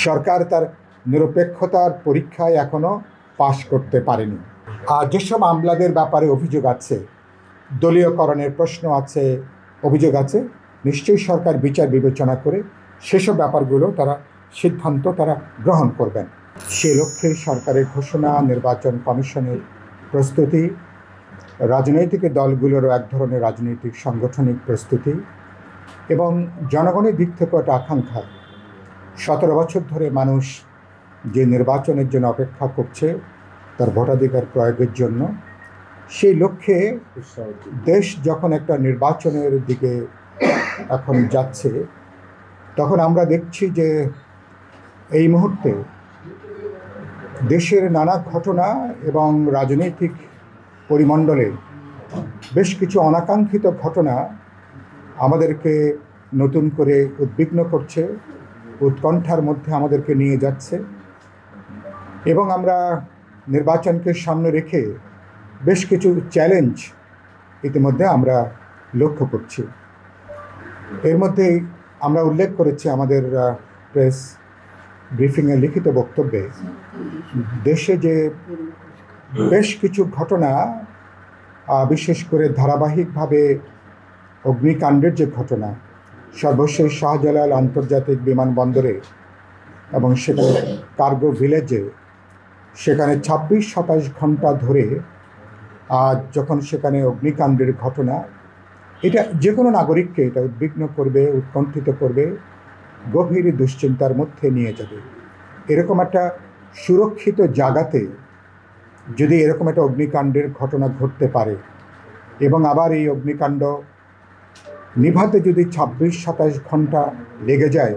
সরকার তার নিরপেক্ষতার পরীক্ষায় এখনও পাশ করতে পারেনি। আর যেসব আমলাদের ব্যাপারে অভিযোগ আছে, দলীয়করণের প্রশ্ন আছে, অভিযোগ আছে, নিশ্চয়ই সরকার বিচার বিবেচনা করে সেসব ব্যাপারগুলো সিদ্ধান্ত গ্রহণ করবেন। সে লক্ষ্যে সরকারের ঘোষণা, নির্বাচন কমিশনের প্রস্তুতি, রাজনৈতিক দলগুলোরও এক ধরনের রাজনৈতিক সাংগঠনিক প্রস্তুতি এবং জনগণের দিক থেকে একটা আকাঙ্ক্ষা। 17 বছর ধরে মানুষ যে নির্বাচনের জন্য অপেক্ষা করছে তার ভোটাধিকার প্রয়োগের জন্য, সেই লক্ষ্যে দেশ যখন একটা নির্বাচনের দিকে এখন যাচ্ছে, তখন আমরা দেখছি যে এই মুহূর্তে দেশের নানা ঘটনা এবং রাজনৈতিক পরিমণ্ডলে বেশ কিছু অনাকাঙ্ক্ষিত ঘটনা আমাদেরকে নতুন করে উদ্বিগ্ন করছে, উৎকণ্ঠার মধ্যে আমাদেরকে নিয়ে যাচ্ছে এবং আমরা নির্বাচনকে সামনে রেখে বেশ কিছু চ্যালেঞ্জ ইতিমধ্যে আমরা লক্ষ্য করছি। এর মধ্যেই আমরা উল্লেখ করেছি আমাদের প্রেস ব্রিফিংয়ে লিখিত বক্তব্যে, দেশে যে বেশ কিছু ঘটনা, বিশেষ করে ধারাবাহিকভাবে অগ্নিকাণ্ডের যে ঘটনা, সর্বশেষ শাহজালাল আন্তর্জাতিক বিমানবন্দরে এবং সেখানে কার্গো ভিলেজে, সেখানে 26-27 ঘন্টা ধরে যখন সেখানে অগ্নিকাণ্ডের ঘটনা, এটা যে কোনো নাগরিককে এটা উদ্বিগ্ন করবে, উৎকণ্ঠিত করবে, গভীর দুশ্চিন্তার মধ্যে নিয়ে যাবে। এরকম একটা সুরক্ষিত জায়গাতে যদি এরকম একটা অগ্নিকাণ্ডের ঘটনা ঘটতে পারে এবং আবার এই অগ্নিকাণ্ড নিভাতে যদি 26-27 ঘন্টা লেগে যায়,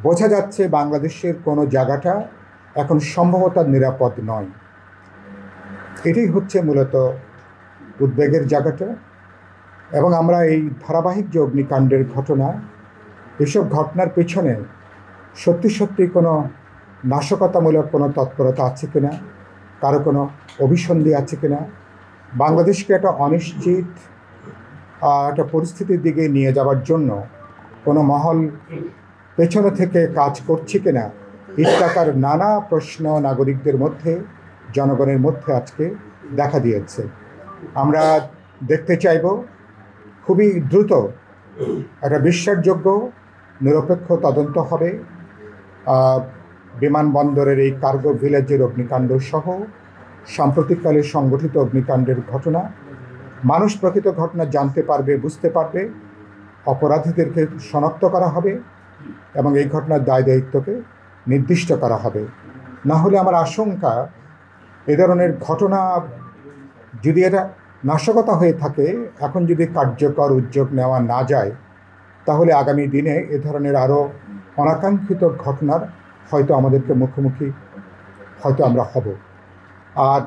বোঝা যাচ্ছে বাংলাদেশের কোনো জায়গাটা এখন সম্ভবত নিরাপদ নয়। এটাই হচ্ছে মূলত উদ্বেগের জায়গাটা। এবং আমরা এই ধারাবাহিক যে অগ্নিকাণ্ডের ঘটনা, এসব ঘটনার পেছনে সত্যি সত্যি কোনো নাশকতামূলক কোনো তৎপরতা আছে কিনা, কারো কোনো অভিসন্ধি আছে কিনা, বাংলাদেশকে একটা অনিশ্চিত একটা পরিস্থিতির দিকে নিয়ে যাওয়ার জন্য কোনো মহল পেছনে থেকে কাজ করছে কিনা, ইত্যাকার নানা প্রশ্ন নাগরিকদের মধ্যে, জনগণের মধ্যে আজকে দেখা দিয়েছে। আমরা দেখতে চাইব খুবই দ্রুত একটা বিশ্বাসযোগ্য নিরপেক্ষ তদন্ত হবে বিমানবন্দরের এই কার্গো ভিলেজের অগ্নিকাণ্ড সহ সাম্প্রতিককালে সংগঠিত অগ্নিকাণ্ডের ঘটনা। মানুষ প্রকৃত ঘটনা জানতে পারবে, বুঝতে পারবে, অপরাধীদেরকে শনাক্ত করা হবে এবং এই ঘটনার দায় দায়িত্বকে নির্দিষ্ট করা হবে। না হলে আমার আশঙ্কা, এ ধরনের ঘটনা যদি এটা নাশকতা হয়ে থাকে, এখন যদি কার্যকর উদ্যোগ নেওয়া না যায়, তাহলে আগামী দিনে এ ধরনের আরও অনাকাঙ্ক্ষিত ঘটনার হয়তো আমাদেরকে মুখোমুখি হয়তো আমরা হব। আর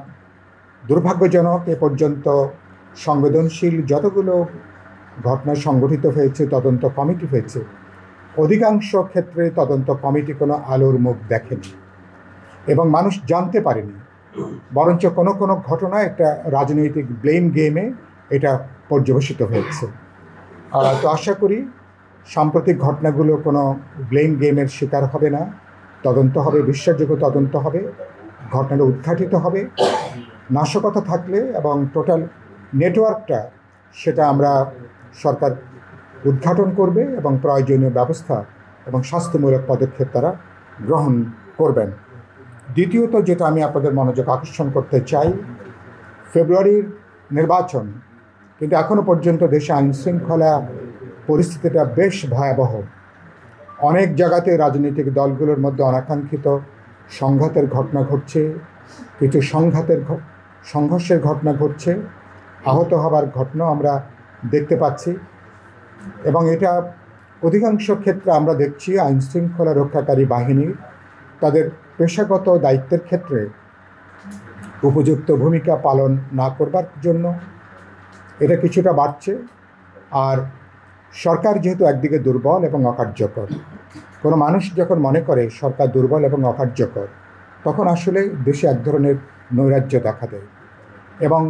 দুর্ভাগ্যজনক, এ পর্যন্ত সংবেদনশীল যতগুলো ঘটনা সংগঠিত হয়েছে, তদন্ত কমিটি হয়েছে, অধিকাংশ ক্ষেত্রে তদন্ত কমিটি কোনো আলোর মুখ দেখেনি এবং মানুষ জানতে পারেনি, বরঞ্চ কোনো কোনো ঘটনা একটা রাজনৈতিক ব্লেম গেমে এটা পর্যবেসিত হয়েছে। তো আশা করি সাম্প্রতিক ঘটনাগুলো কোনো ব্লেম গেমের শিকার হবে না, তদন্ত হবে, বিশ্বাসযোগ্য তদন্ত হবে, ঘটনাটা উদ্ঘাটিত হবে। নাশকতা থাকলে এবং টোটাল নেটওয়ার্কটা, সেটা আমরা সরকার উদ্ঘাটন করবে এবং প্রয়োজনীয় ব্যবস্থা এবং স্বাস্থ্যমূলক পদক্ষেপ তারা গ্রহণ করবেন। দ্বিতীয়ত যেটা আমি আপনাদের মনোযোগ আকর্ষণ করতে চাই, ফেব্রুয়ারির নির্বাচন, কিন্তু এখনও পর্যন্ত দেশে আইনশৃঙ্খলা পরিস্থিতিটা বেশ ভয়াবহ। অনেক জায়গাতে রাজনৈতিক দলগুলোর মধ্যে অনাকাঙ্ক্ষিত সংঘাতের ঘটনা ঘটছে, কিছু সংঘর্ষের ঘটনা ঘটছে, আহত হবার ঘটনাও আমরা দেখতে পাচ্ছি এবং এটা অধিকাংশ ক্ষেত্রে আমরা দেখছি আইনশৃঙ্খলা রক্ষাকারী বাহিনী তাদের পেশাগত দায়িত্বের ক্ষেত্রে উপযুক্ত ভূমিকা পালন না করবার জন্য এটা কিছুটা বাড়ছে। আর সরকার যেহেতু একদিকে দুর্বল এবং অকার্যকর, কোনো মানুষ যখন মনে করে সরকার দুর্বল এবং অকার্যকর, তখন আসলে দেশে এক ধরনের নৈরাজ্য দেখা দেয় এবং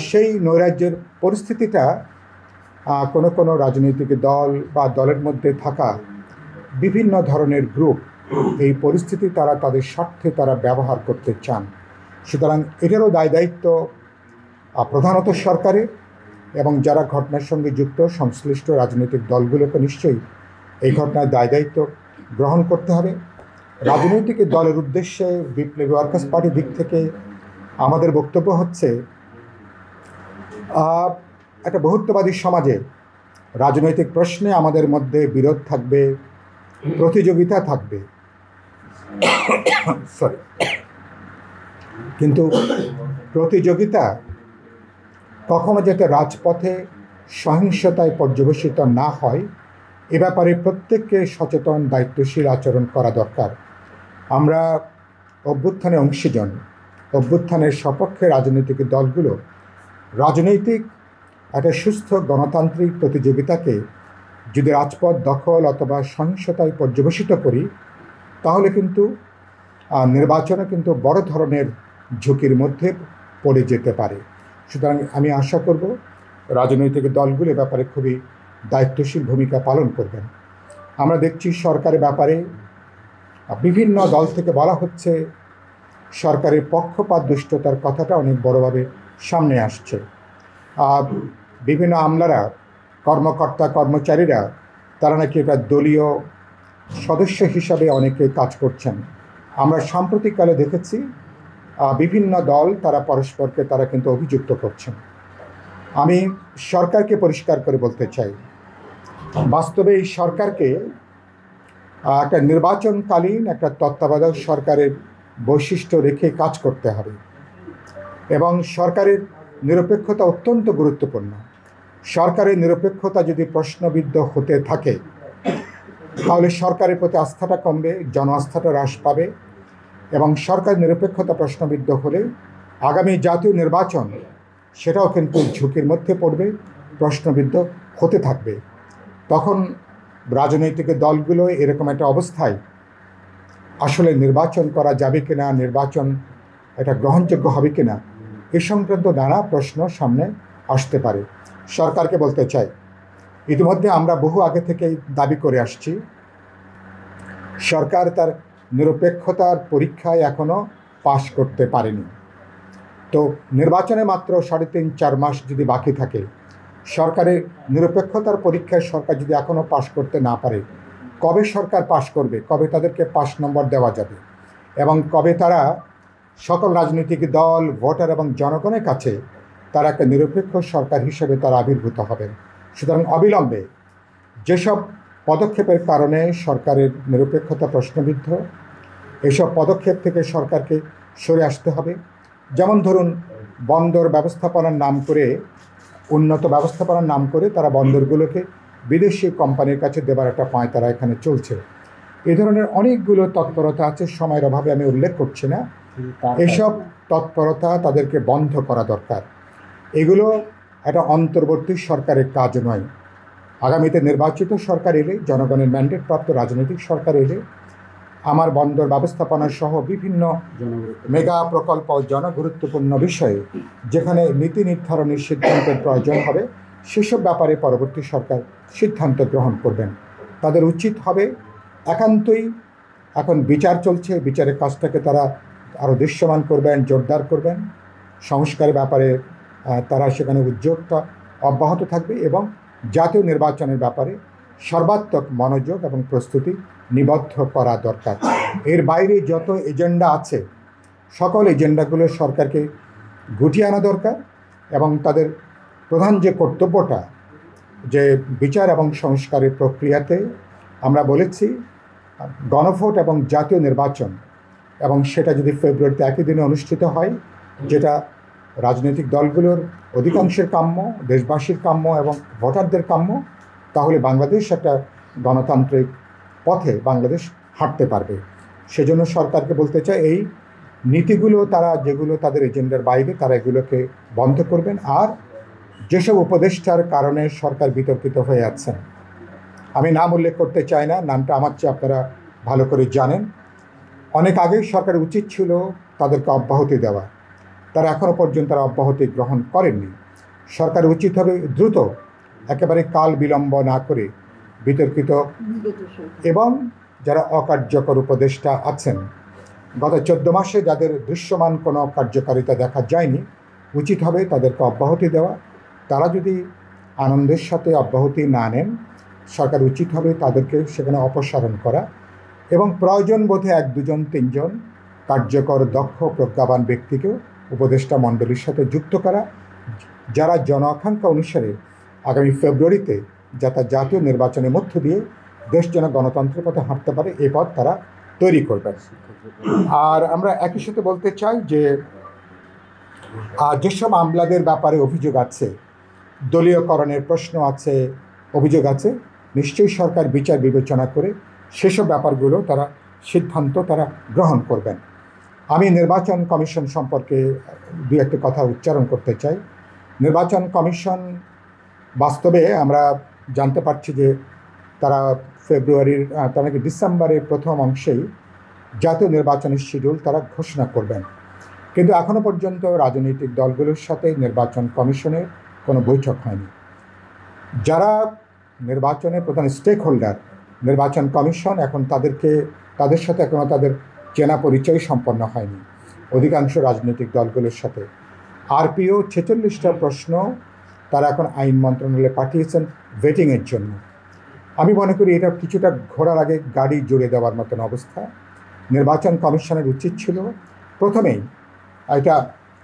সেই নৈরাজ্যের পরিস্থিতিটা কোনো কোনো রাজনৈতিক দল বা দলের মধ্যে থাকা বিভিন্ন ধরনের গ্রুপ এই পরিস্থিতি তারা তাদের স্বার্থে তারা ব্যবহার করতে চান। সুতরাং এটারও দায়িত্ব প্রধানত সরকারের, এবং যারা ঘটনার সঙ্গে যুক্ত সংশ্লিষ্ট রাজনৈতিক দলগুলোকে নিশ্চয়ই এই ঘটনার দায়িত্ব গ্রহণ করতে হবে। রাজনৈতিক দলের উদ্দেশ্যে বিপ্লবী ওয়ার্কার্স পার্টির দিক থেকে আমাদের বক্তব্য হচ্ছে, একটা বহুত্ববাদী সমাজে রাজনৈতিক প্রশ্নে আমাদের মধ্যে বিরোধ থাকবে, প্রতিযোগিতা থাকবে, কিন্তু প্রতিযোগিতা কখনো যাতে রাজপথে সহিংসতায় পর্যবেসিত না হয় এ ব্যাপারে প্রত্যেককে সচেতন দায়িত্বশীল আচরণ করা দরকার। আমরা অভ্যুত্থানে অংশীজন, অভ্যুত্থানের সপক্ষে রাজনৈতিক দলগুলো রাজনৈতিক একটা সুস্থ গণতান্ত্রিক প্রতিযোগিতাকে যদি রাজপথ দখল অথবা সহিংসতায় পর্যবেসিত করি তাহলে কিন্তু নির্বাচনে কিন্তু বড় ধরনের ঝুঁকির মধ্যে পড়ে যেতে পারে। সুতরাং আমি আশা করব রাজনৈতিক দলগুলো এ ব্যাপারে খুবই দায়িত্বশীল ভূমিকা পালন করবেন। আমরা দেখছি সরকারের ব্যাপারে বিভিন্ন দল থেকে বলা হচ্ছে, সরকারের পক্ষপাত দুষ্টতার কথাটা অনেক বড়ভাবে সামনে আসছে। বিভিন্ন আমলারা, কর্মকর্তা কর্মচারীরা তারা নাকি এটা দলীয় সদস্য হিসাবে অনেকে কাজ করছেন। আমরা সাম্প্রতিককালে দেখেছি বিভিন্ন দল তারা পরস্পরকে তারা কিন্তু অভিযুক্ত করছেন। আমি সরকারকে পরিষ্কার করে বলতে চাই, বাস্তবে এই সরকারকে একটা নির্বাচনকালীন একটা তত্ত্বাবধায়ক সরকারের বৈশিষ্ট্য রেখে কাজ করতে হবে, এবং সরকারের নিরপেক্ষতা অত্যন্ত গুরুত্বপূর্ণ। সরকারের নিরপেক্ষতা যদি প্রশ্নবিদ্ধ হতে থাকে তাহলে সরকারের প্রতি আস্থাটা কমবে, জন আস্থাটা হ্রাস পাবে, এবং সরকার নিরপেক্ষতা প্রশ্নবিদ্ধ হলে আগামী জাতীয় নির্বাচন সেটাও কিন্তু ঝুঁকির মধ্যে পড়বে, প্রশ্নবিদ্ধ হতে থাকবে। তখন রাজনৈতিক দলগুলো এরকম একটা অবস্থায় আসলে নির্বাচন করা যাবে কিনা, নির্বাচন এটা গ্রহণযোগ্য হবে কিনা, এ সংক্রান্ত নানা প্রশ্ন সামনে আসতে পারে। সরকারকে বলতে চাই, ইতিমধ্যে আমরা বহু আগে থেকেই দাবি করে আসছি, সরকার তার নিরপেক্ষতার পরীক্ষায় এখনও পাশ করতে পারেনি। তো নির্বাচনে মাত্র 3.5-4 মাস যদি বাকি থাকে, সরকারের নিরপেক্ষতার পরীক্ষায় সরকার যদি এখনও পাশ করতে না পারে, কবে সরকার পাশ করবে, কবে তাদেরকে 5 নম্বর দেওয়া যাবে, এবং কবে তারা সকল রাজনৈতিক দল, ভোটার এবং জনগণের কাছে তারা একটা নিরপেক্ষ সরকার হিসেবে তারা আবির্ভূত হবেন। সুতরাং অবিলম্বে যেসব পদক্ষেপের কারণে সরকারের নিরপেক্ষতা প্রশ্নবিদ্ধ, এসব পদক্ষেপ থেকে সরকারকে সরে আসতে হবে। যেমন ধরুন, বন্দর ব্যবস্থাপনার নাম করে, উন্নত ব্যবস্থাপনার নাম করে তারা বন্দরগুলোকে বিদেশি কোম্পানির কাছে দেবার একটা পাঁয়তারা এখানে চলছে। এ ধরনের অনেকগুলো তৎপরতা আছে, সময়ের অভাবে আমি উল্লেখ করছি না। এসব তৎপরতা তাদেরকে বন্ধ করা দরকার। এগুলো একটা অন্তর্বর্তী সরকারের কাজ নয়। আগামীতে নির্বাচিত সরকার এলে, জনগণের ম্যান্ডেট প্রাপ্ত রাজনৈতিক সরকার এলে আমার বন্দর ব্যবস্থাপনা সহ বিভিন্ন মেগা প্রকল্প জনগুরুত্বপূর্ণ বিষয়ে যেখানে নীতি নির্ধারণের সিদ্ধান্তের প্রয়োজন হবে, সেসব ব্যাপারে পরবর্তী সরকার সিদ্ধান্ত গ্রহণ করবেন। তাদের উচিত হবে, একান্তই এখন বিচার চলছে, বিচারের কাজটাকে তারা আরও দৃশ্যমান করবেন, জোরদার করবেন। সংস্কারের ব্যাপারে তারা সেখানে উদ্যোগটা অব্যাহত থাকবে, এবং জাতীয় নির্বাচনের ব্যাপারে সর্বাত্মক মনোযোগ এবং প্রস্তুতি নিবদ্ধ করা দরকার। এর বাইরে যত এজেন্ডা আছে, সকল এজেন্ডাগুলো সরকারকে গুটিয়ে আনা দরকার, এবং তাদের প্রধান যে কর্তব্যটা, যে বিচার এবং সংস্কারের প্রক্রিয়াতে আমরা বলেছি গণভোট এবং জাতীয় নির্বাচন, এবং সেটা যদি ফেব্রুয়ারিতে একই দিনে অনুষ্ঠিত হয়, যেটা রাজনৈতিক দলগুলোর অধিকাংশের কাম্য, দেশবাসীর কাম্য এবং ভোটারদের কাম্য, তাহলে বাংলাদেশ একটা গণতান্ত্রিক পথে বাংলাদেশ হাঁটতে পারবে। সেজন্য সরকারকে বলতে চাই, এই নীতিগুলো তারা যেগুলো তাদের এজেন্ডার বাইরে, তারা এগুলোকে বন্ধ করবেন। আর যেসব উপদেষ্টার কারণে সরকার বিতর্কিত হয়ে আছেন, আমি নাম উল্লেখ করতে চাই না, নামটা আমার চেয়ে আপনারা ভালো করে জানেন। অনেক আগেই সরকারের উচিত ছিল তাদেরকে অব্যাহতি দেওয়া, তারা এখনও পর্যন্ত তারা অব্যাহতি গ্রহণ করেননি। সরকার উচিত হবে দ্রুত, একেবারে কাল বিলম্ব না করে বিতর্কিত এবং যারা অকার্যকর উপদেষ্টা আছেন, গত 14 মাসে যাদের দৃশ্যমান কোনো কার্যকারিতা দেখা যায়নি, উচিত হবে তাদেরকে অব্যাহতি দেওয়া। তারা যদি আনন্দের সাথে অব্যাহতি না নেন, সরকার উচিত হবে তাদেরকে সেখানে অপসারণ করা এবং প্রয়োজন বোধে 1, 2 জন 3 জন কার্যকর দক্ষ প্রজ্ঞাবান ব্যক্তিকেও উপদেষ্টা মণ্ডলীর সাথে যুক্ত করা, যারা জন আকাঙ্ক্ষা অনুসারে আগামী ফেব্রুয়ারিতে জাতীয় নির্বাচনের মধ্য দিয়ে দেশ যেন গণতন্ত্রের পথে হাঁটতে পারে, এই পথ তারা তৈরি করবেন। আর আমরা একই সাথে বলতে চাই যে যেসব মামলাদের ব্যাপারে অভিযোগ আছে, দলীয়করণের প্রশ্ন আছে, অভিযোগ আছে, নিশ্চয়ই সরকার বিচার বিবেচনা করে সেসব ব্যাপারগুলো সিদ্ধান্ত তারা গ্রহণ করবেন। আমি নির্বাচন কমিশন সম্পর্কে 2-1 কথা উচ্চারণ করতে চাই। নির্বাচন কমিশন বাস্তবে আমরা জানতে পারছি যে তারা নাকি ডিসেম্বরের প্রথম অংশেই জাতীয় নির্বাচনের শিডিউল তারা ঘোষণা করবেন, কিন্তু এখনও পর্যন্ত রাজনৈতিক দলগুলোর সাথে নির্বাচন কমিশনের কোনো বৈঠক হয়নি। যারা নির্বাচনের প্রধান স্টেক হোল্ডার, নির্বাচন কমিশন এখন তাদের সাথে এখনও তাদের চেনা পরিচয় সম্পন্ন হয়নি অধিকাংশ রাজনৈতিক দলগুলোর সাথে। আরপিও 46টা প্রশ্ন তারা এখন আইন মন্ত্রণালয়ে পাঠিয়েছেন ভেটিংয়ের জন্য। আমি মনে করি এটা কিছুটা ঘোড়ার আগে গাড়ি জুড়ে দেওয়ার মতন অবস্থা। নির্বাচন কমিশনের উচিত ছিল প্রথমেই এটা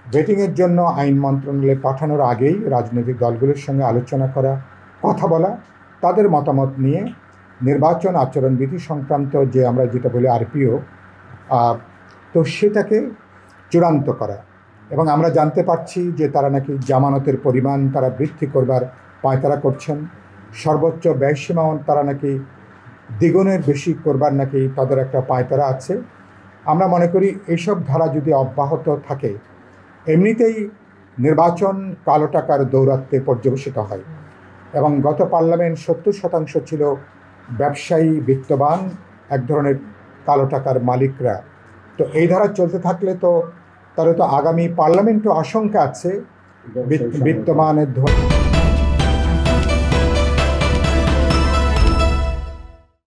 ভেটিংয়ের জন্য আইন মন্ত্রণালয়ে পাঠানোর আগেই রাজনৈতিক দলগুলোর সঙ্গে আলোচনা করা, কথা বলা, তাদের মতামত নিয়ে নির্বাচন আচরণবিধি সংক্রান্ত যে আমরা যেটা বলি আরপিও, তো সেটাকে চূড়ান্ত করা। এবং আমরা জানতে পারছি যে তারা নাকি জামানতের পরিমাণ তারা বৃদ্ধি করবার পায়তারা করছেন, সর্বোচ্চ ব্যয়সীমা তারা নাকি দ্বিগুণের বেশি করবার নাকি তাদের একটা পায়তারা আছে। আমরা মনে করি এইসব ধারা যদি অব্যাহত থাকে, এমনিতেই নির্বাচন কালো টাকার দৌরাত্ম্যে পর্যবেসিত হয় এবং গত পার্লামেন্ট 70% ছিল ব্যবসায়ী, বিত্তবান, এক ধরনের কালো টাকার মালিকরা। তো এই ধারা চলতে থাকলে তো তাহলে তো আগামী পার্লামেন্টও আশঙ্কা আছে বিত্তমানের ধনী